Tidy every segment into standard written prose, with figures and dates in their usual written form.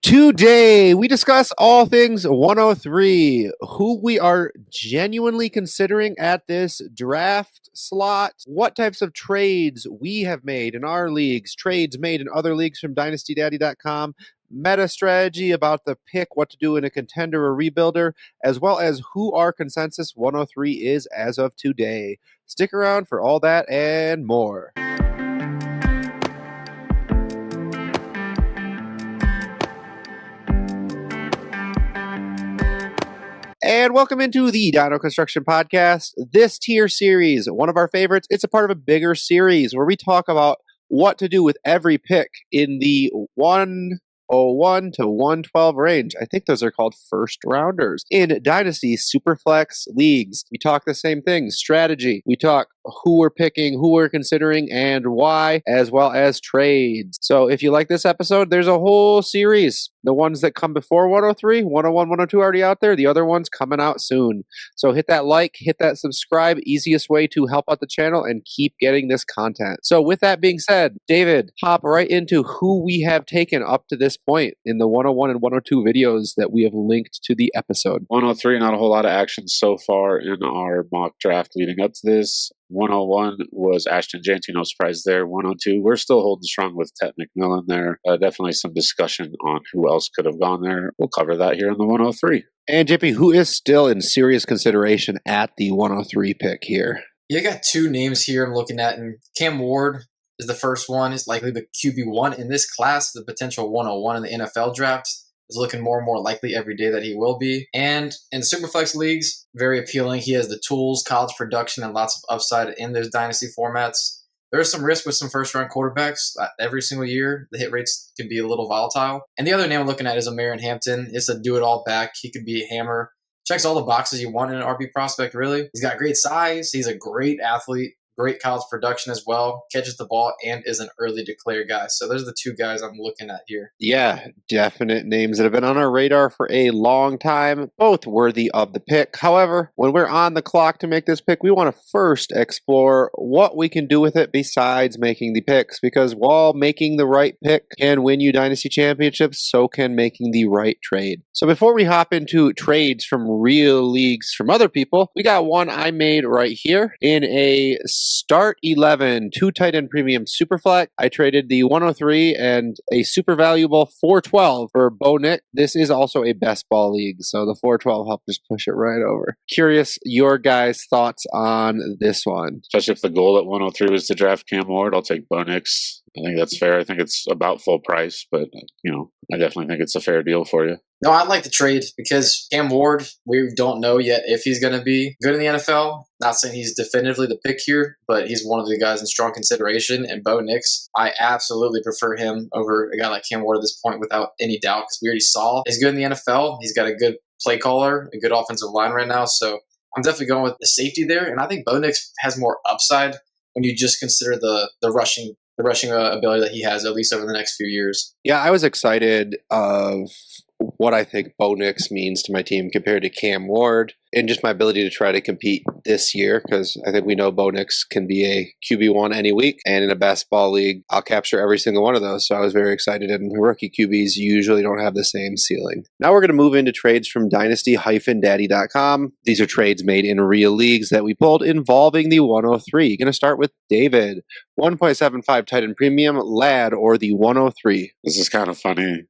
Today, we discuss all things 103, who we are genuinely considering at this draft slot, what types of trades we have made in our leagues, trades made in other leagues from dynastydaddy.com, meta strategy about the pick, what to do in a contender or rebuilder, as well as who our consensus 103 is as of today. Stick around for all that and more. And welcome into the Dino Construction Podcast. This tier series, one of our favorites, it's a part of a bigger series where we talk about what to do with every pick in the 101 to 112 range. I think those are called first rounders. In Dynasty Superflex leagues, we talk the same thing, strategy. We talk who we're picking, who we're considering, and why, as well as trades. So if you like this episode, there's a whole series. The ones that come before 103, 101, 102 already out there. The other ones coming out soon. So hit that like, hit that subscribe. Easiest way to help out the channel and keep getting this content. So with that being said, David, hop right into who we have taken up to this point in the 101 and 102 videos that we have linked to the episode. 103, not a whole lot of action so far in our mock draft leading up to this. 101 was Ashton Jeanty, no surprise there. 102, we're still holding strong with Ted McMillan there. Definitely some discussion on who else could have gone there. We'll cover that here in the 103. And JP, who is still in serious consideration at the 103 pick here? You got two names here I'm looking at, and Cam Ward is the first one. Is likely the QB1 in this class, the potential 101 in the NFL draft. Is looking more and more likely every day that he will be. And in Superflex leagues, very appealing. He has the tools, college production, and lots of upside in those dynasty formats. There's some risk with some first-round quarterbacks. Every single year, the hit rates can be a little volatile. And the other name I'm looking at is Marion Hampton. It's a do-it-all back. He could be a hammer. Checks all the boxes you want in an RB prospect, really. He's got great size. He's a great athlete. Great college production as well, catches the ball, and is an early declare guy. So those are the two guys I'm looking at here. Yeah, definite names that have been on our radar for a long time, both worthy of the pick. However, when we're on the clock to make this pick, we want to first explore what we can do with it besides making the picks, because while making the right pick can win you dynasty championships, so can making the right trade. So before we hop into trades from real leagues from other people, we got one I made right here in a Start 11, 2 tight end premium Superflex. I traded the 103 and a super valuable 412 for Bo Nick. This is also a best ball league, so the 412 helped just push it right over. Curious your guys' thoughts on this one. Especially if the goal at 103 was to draft Cam Ward, I'll take Bo Nix. I think that's fair. I think it's about full price, but, I definitely think it's a fair deal for you. No, I like the trade because Cam Ward, we don't know yet if he's going to be good in the NFL. Not saying he's definitively the pick here, but he's one of the guys in strong consideration. And Bo Nix, I absolutely prefer him over a guy like Cam Ward at this point without any doubt, because we already saw he's good in the NFL. He's got a good play caller, a good offensive line right now. So I'm definitely going with the safety there. And I think Bo Nix has more upside when you just consider the rushing ability that he has, at least over the next few years. Yeah, I was excited of what I think Bo Nix means to my team compared to Cam Ward, and just my ability to try to compete this year, because I think we know Bo Nix can be a QB1 any week, and in a best ball league, I'll capture every single one of those, so I was very excited, and rookie QBs usually don't have the same ceiling. Now we're going to move into trades from dynasty-daddy.com. These are trades made in real leagues that we pulled involving the 103. Going to start with David, 1.75 tight end premium, Lad, or the 103. This is kind of funny.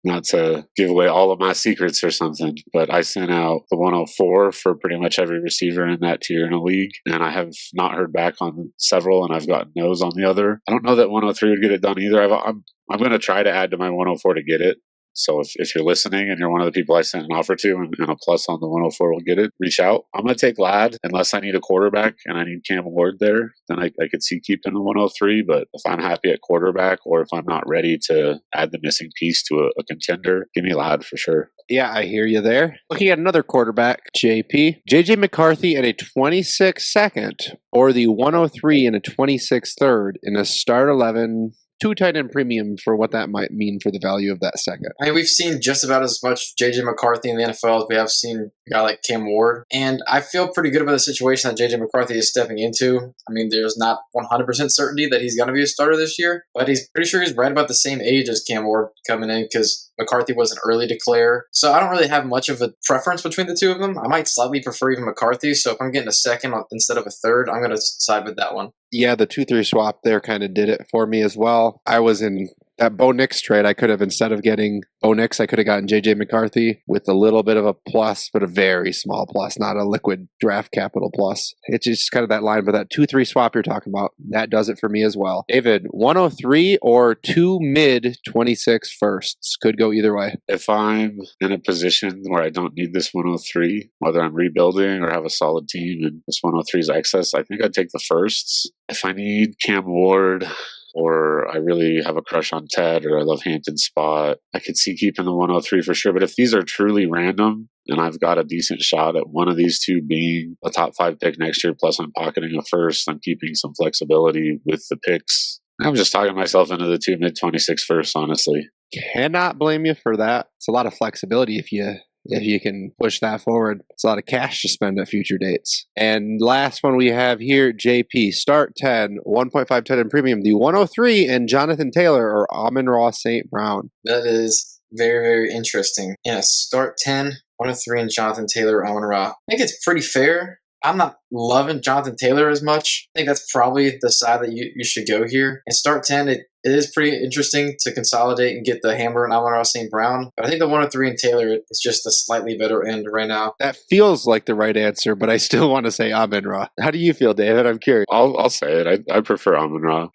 Not to give away all of my secrets or something, but I sent out the 104 for pretty much every receiver in that tier in a league, and I have not heard back on several, and I've gotten no's on the other. I don't know that 103 would get it done either. I'm going to try to add to my 104 to get it. So if you're listening and you're one of the people I sent an offer to and a plus on the 104 will get it, reach out. I'm going to take Lad unless I need a quarterback and I need Cam Ward there. Then I could see keeping the 103. But if I'm happy at quarterback or if I'm not ready to add the missing piece to a contender, give me Lad for sure. Yeah, I hear you there. Looking at another quarterback, JP. JJ McCarthy in a 26 second or the 103 and a 26 third in a start 11 two tight end premium for what that might mean for the value of that second. I mean, we've seen just about as much J.J. McCarthy in the NFL as we have seen a guy like Cam Ward. And I feel pretty good about the situation that J.J. McCarthy is stepping into. I mean, there's not 100% certainty that he's going to be a starter this year, but he's pretty sure he's right about the same age as Cam Ward coming in because McCarthy was an early declare. So I don't really have much of a preference between the two of them. I might slightly prefer even McCarthy. So if I'm getting a second instead of a third, I'm going to side with that one. Yeah, the 2-3 swap there kind of did it for me as well. I was in that Bo Nix trade. I could have, instead of getting Bo Nix, I could have gotten JJ McCarthy with a little bit of a plus, but a very small plus, not a liquid draft capital plus. It's just kind of that line, but that 2-3 swap you're talking about, that does it for me as well. David, 103 or 2 mid 26 firsts? Could go either way. If I'm in a position where I don't need this 103, whether I'm rebuilding or have a solid team and this 103 is excess, I think I'd take the firsts. If I need Cam Ward, or I really have a crush on Ted, or I love Hampton's spot, I could see keeping the 103 for sure. But if these are truly random, and I've got a decent shot at one of these two being a top 5 pick next year, plus I'm pocketing a first, I'm keeping some flexibility with the picks. I'm just talking myself into the 2 mid 26 first, honestly. Cannot blame you for that. It's a lot of flexibility if you can push that forward. It's a lot of cash to spend at future dates. And last one we have here, JP, start 10, 1.5 10 in premium, the 103 and Jonathan Taylor or Amon-Ra St. Brown. That is very, very interesting. Yeah, start 10, 103 and Jonathan Taylor, Amon-Ra. I think it's pretty fair. I'm not loving Jonathan Taylor as much. I think that's probably the side that you should go here. And start 10, it is pretty interesting to consolidate and get the Hammer and Amon-Ra St. Brown. But I think the 103 and Taylor is just a slightly better end right now. That feels like the right answer, but I still want to say Amon-Ra. How do you feel, David? I'm curious. I'll say it. I prefer Amon-Ra.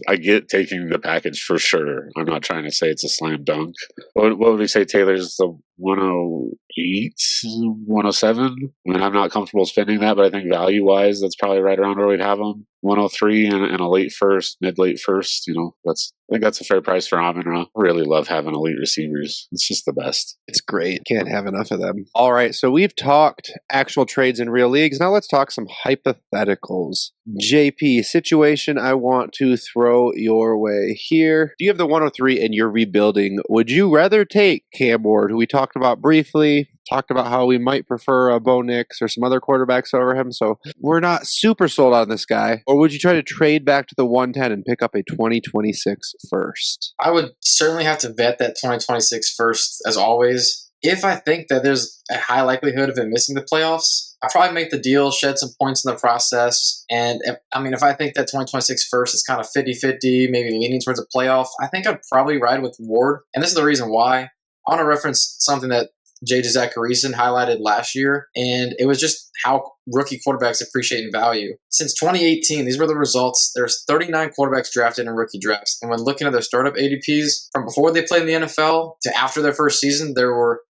I get taking the package for sure. I'm not trying to say it's a slam dunk. What would we say Taylor's the 108, 107? I mean, I'm not comfortable spending that, but I think value-wise, that's probably right around where we'd have them. 103 and a late first, mid-late first, I think that's a fair price for Amon-Ra. I really love having elite receivers. It's just the best. It's great. Can't have enough of them. All right, so we've talked actual trades in real leagues. Now let's talk some hypotheticals. JP, situation I want to throw your way here. If you have the 103 and you're rebuilding, would you rather take Cam Ward, who we talked about briefly, talked about how we might prefer a Bo Nix or some other quarterbacks over him, so we're not super sold on this guy, or would you try to trade back to the 110 and pick up a 2026 first? I would certainly have to vet that 2026 first, as always. If I think that there's a high likelihood of it missing the playoffs, I'll probably make the deal, shed some points in the process. And if I think that 2026 first is kind of 50-50, maybe leaning towards a playoff, I think I'd probably ride with Ward. And this is the reason why. I want to reference something that J.J. Zacharyson highlighted last year, and it was just how rookie quarterbacks appreciate in value. Since 2018, these were the results. There's 39 quarterbacks drafted in rookie drafts, and when looking at their startup ADPs from before they played in the NFL to after their first season,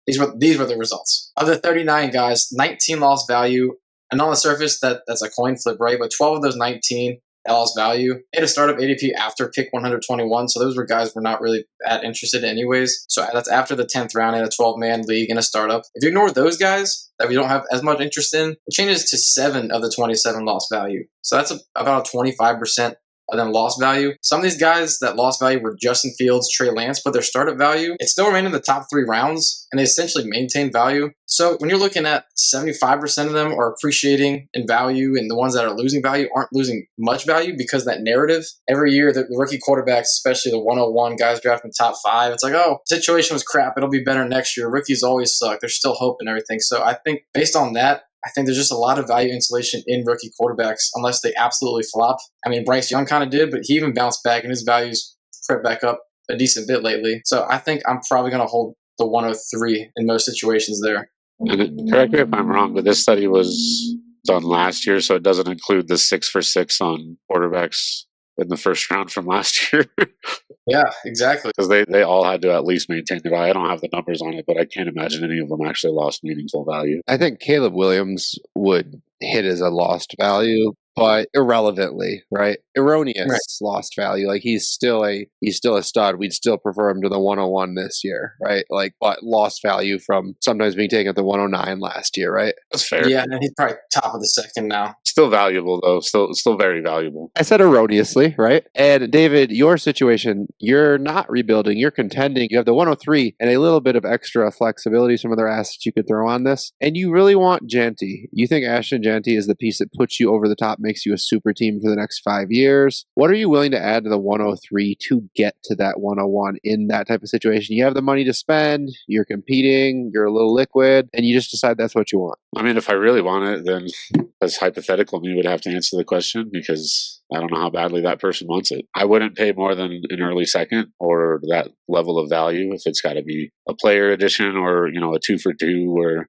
these were the results. Of the 39 guys, 19 lost value, and on the surface, that's a coin flip, right? But 12 of those 19 that lost value. They had a startup ADP after pick 121, so those were guys we're not really that interested in anyways. So that's after the 10th round in a 12-man league in a startup. If you ignore those guys that we don't have as much interest in, it changes to 7 of the 27 lost value. So that's about a 25% of them lost value. Some of these guys that lost value were Justin Fields, Trey Lance, but their startup value, it still remained in the top 3 rounds, and they essentially maintained value. So when you're looking at 75% of them are appreciating in value, and the ones that are losing value aren't losing much value because that narrative, every year the rookie quarterbacks, especially the 101 guys drafted in the top 5, it's like, oh, situation was crap, it'll be better next year. Rookies always suck. There's still hope and everything. So I think based on that, I think there's just a lot of value insulation in rookie quarterbacks unless they absolutely flop. I mean, Bryce Young kind of did, but he even bounced back and his values crept back up a decent bit lately. So I think I'm probably going to hold the 103 in most situations there. And correct me if I'm wrong, but this study was done last year, so it doesn't include the 6 for 6 on quarterbacks in the first round from last year. Yeah, exactly. Because they all had to at least maintain their value. I don't have the numbers on it, but I can't imagine any of them actually lost meaningful value. I think Caleb Williams would hit as a lost value, but irrelevantly, right? erroneous lost value. Like he's still a stud. We'd still prefer him to the 101 this year, right? Like, but lost value from sometimes being taken at the 109 last year, right? That's fair. Yeah, and he's probably top of the second now. Still valuable though. Still very valuable. I said erroneously, right? And David, your situation, you're not rebuilding, you're contending. You have the 103 and a little bit of extra flexibility, some other assets you could throw on this. And you really want Janty. You think Ashton Janty is the piece that puts you over the top, makes you a super team for the next 5 years. What are you willing to add to the 103 to get to that 101 in that type of situation? You have the money to spend, you're competing, you're a little liquid, and you just decide that's what you want. I mean, if I really want it, then as hypothetical me would have to answer the question because I don't know how badly that person wants it. I wouldn't pay more than an early second or that level of value if it's got to be a player edition or, a 2-for-2 where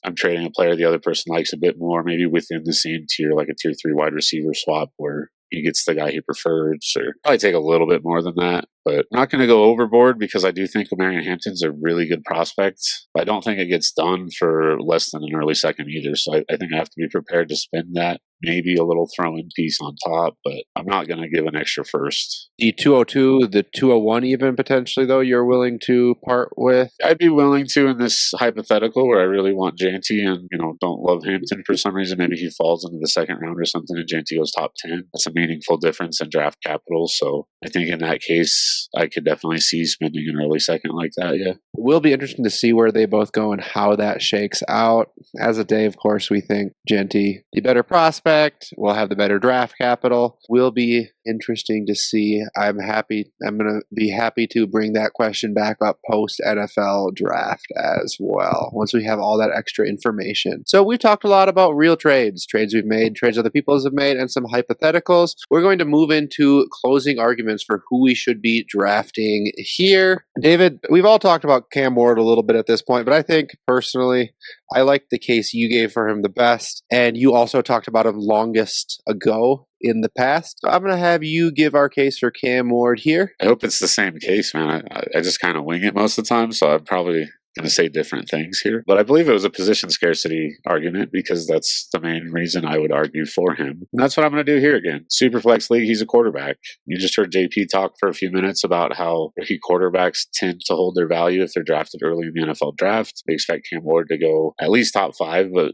I'm trading a player the other person likes a bit more, maybe within the same tier, like a tier 3 wide receiver swap where he gets the guy he prefers, or probably take a little bit more than that. But I'm not going to go overboard because I do think Omarion Hampton's a really good prospect. I don't think it gets done for less than an early second either. So I think I have to be prepared to spend that. Maybe a little throw-in piece on top, but I'm not going to give an extra first. The 202, the 201 even potentially, though, you're willing to part with? I'd be willing to in this hypothetical where I really want Janty and, don't love Hampton for some reason. Maybe he falls into the second round or something and Janty goes top 10. That's a meaningful difference in draft capital. So I think in that case, I could definitely see spending an early second like that, yeah. It will be interesting to see where they both go and how that shakes out. As of day, of course, we think Janty, the better prospect, will have the better draft capital. Will be interesting to see. I'm going to be happy to bring that question back up post NFL draft as well, once we have all that extra information. So we've talked a lot about real trades we've made, trades other people have made, and some hypotheticals. We're going to move into closing arguments for who we should be drafting here. David, we've all talked about Cam Ward a little bit at this point, but I think personally, I like the case you gave for him the best, and you also talked about him longest ago in the past. So I'm going to have you give our case for Cam Ward here. I hope it's the same case, man. I just kind of wing it most of the time, so I'm probably going to say different things here. But I believe it was a position scarcity argument because that's the main reason I would argue for him. And that's what I'm going to do here again. Superflex League, he's a quarterback. You just heard JP talk for a few minutes about how rookie quarterbacks tend to hold their value if they're drafted early in the NFL draft. They expect Cam Ward to go at least top 5, but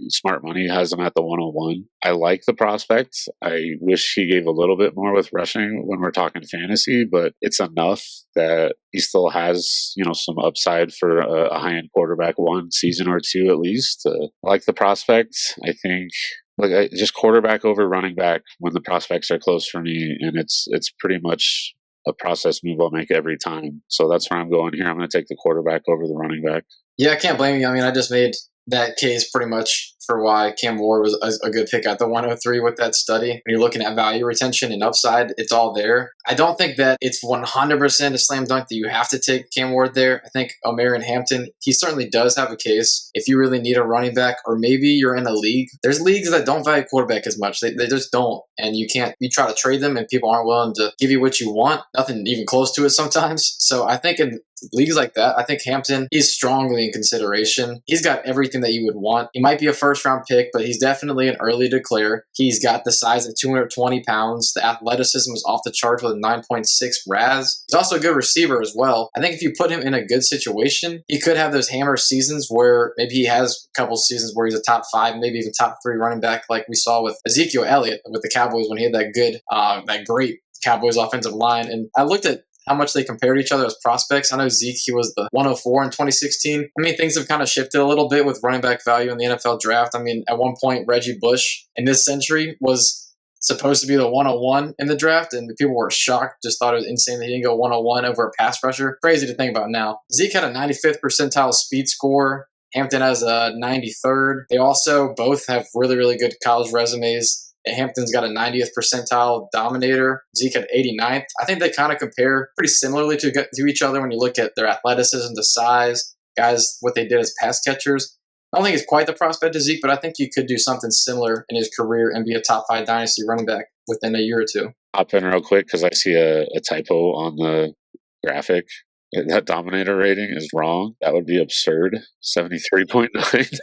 smart money has him at the 101. I like the prospect. I wish he gave a little bit more with rushing when we're talking fantasy, but it's enough that he still has, some upside for a high-end quarterback 1 season or 2 at least. I like the prospect. I think just quarterback over running back when the prospects are close for me, and it's pretty much a process move I'll make every time. So that's where I'm going here. I'm going to take the quarterback over the running back. Yeah, I can't blame you. I mean, I just made that case pretty much for why Cam Ward was a good pick at the 103 with that study. When you're looking at value retention and upside, it's all there. I don't think that it's 100% a slam dunk that you have to take Cam Ward there. I think Omarion Hampton, he certainly does have a case if you really need a running back, or maybe you're in a league. There's leagues that don't value quarterback as much. They just don't. And you try to trade them and people aren't willing to give you what you want. Nothing even close to it sometimes. So I think in leagues like that, I think Hampton, he's strongly in consideration. He's got everything that you would want. He might be a first-round pick, but he's definitely an early declare. He's got the size of 220 pounds. The athleticism is off the charts with a 9.6 RAS. He's also a good receiver as well. I think if you put him in a good situation, he could have those hammer seasons where maybe he has a couple seasons where he's a top 5, maybe even top 3 running back like we saw with Ezekiel Elliott with the Cowboys when he had that great Cowboys offensive line. And I looked at how much they compared each other as prospects. I know Zeke, he was the 104 in 2016. I mean, things have kind of shifted a little bit with running back value in the NFL draft. I mean, at one point, Reggie Bush in this century was supposed to be the 101 in the draft, and people were shocked, just thought it was insane that he didn't go 101 over a pass rusher. Crazy to think about now. Zeke had a 95th percentile speed score. Hampton has a 93rd. They also both have really, really good college resumes. Hampton's got a 90th percentile dominator. Zeke at 89th. I think they kind of compare pretty similarly to each other when you look at their athleticism, the size, guys, what they did as pass catchers. I don't think he's quite the prospect of Zeke, but I think you could do something similar in his career and be a top 5 dynasty running back within a year or two. Hop in real quick because I see a typo on the graphic. That dominator rating is wrong. That would be absurd. 73.9.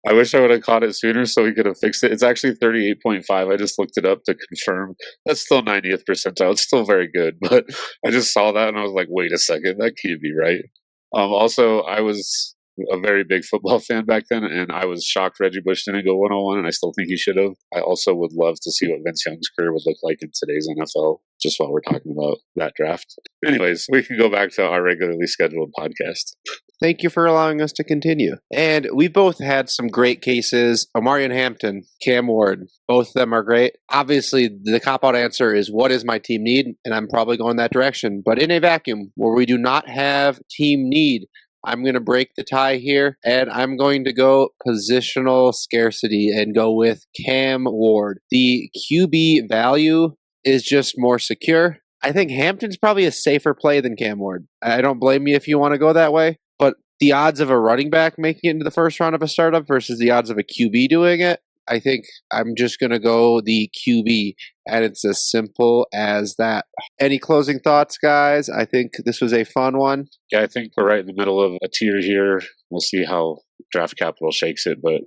I wish I would have caught it sooner so we could have fixed it. It's actually 38.5. I just looked it up to confirm. That's still 90th percentile. It's still very good, but I just saw that and I was like, wait a second, that can't be right. Also, I was a very big football fan back then, and I was shocked Reggie Bush didn't go 101, and I still think he should have. I also would love to see what Vince Young's career would look like in today's NFL, just while we're talking about that draft. Anyways, we can go back to our regularly scheduled podcast. Thank you for allowing us to continue. And we both had some great cases. Omarion Hampton, Cam Ward, both of them are great. Obviously, the cop-out answer is what does my team need? And I'm probably going that direction. But in a vacuum where we do not have team need, I'm going to break the tie here, and I'm going to go positional scarcity and go with Cam Ward. The QB value is just more secure. I think Hampton's probably a safer play than Cam Ward. I don't blame you if you want to go that way, but the odds of a running back making it into the first round of a startup versus the odds of a QB doing it, I think I'm just going to go the QB, and it's as simple as that. Any closing thoughts, guys? I think this was a fun one. Yeah, I think we're right in the middle of a tier here. We'll see how draft capital shakes it, but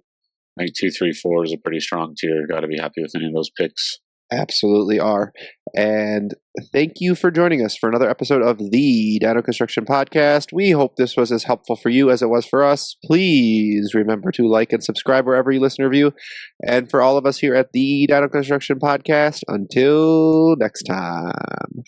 I think 2, 3, 4 is a pretty strong tier. Got to be happy with any of those picks. Absolutely are. And thank you for joining us for another episode of the Dino Construction Podcast. We hope this was as helpful for you as it was for us. Please remember to like and subscribe wherever you listen or review. And for all of us here at the Dino Construction Podcast, until next time.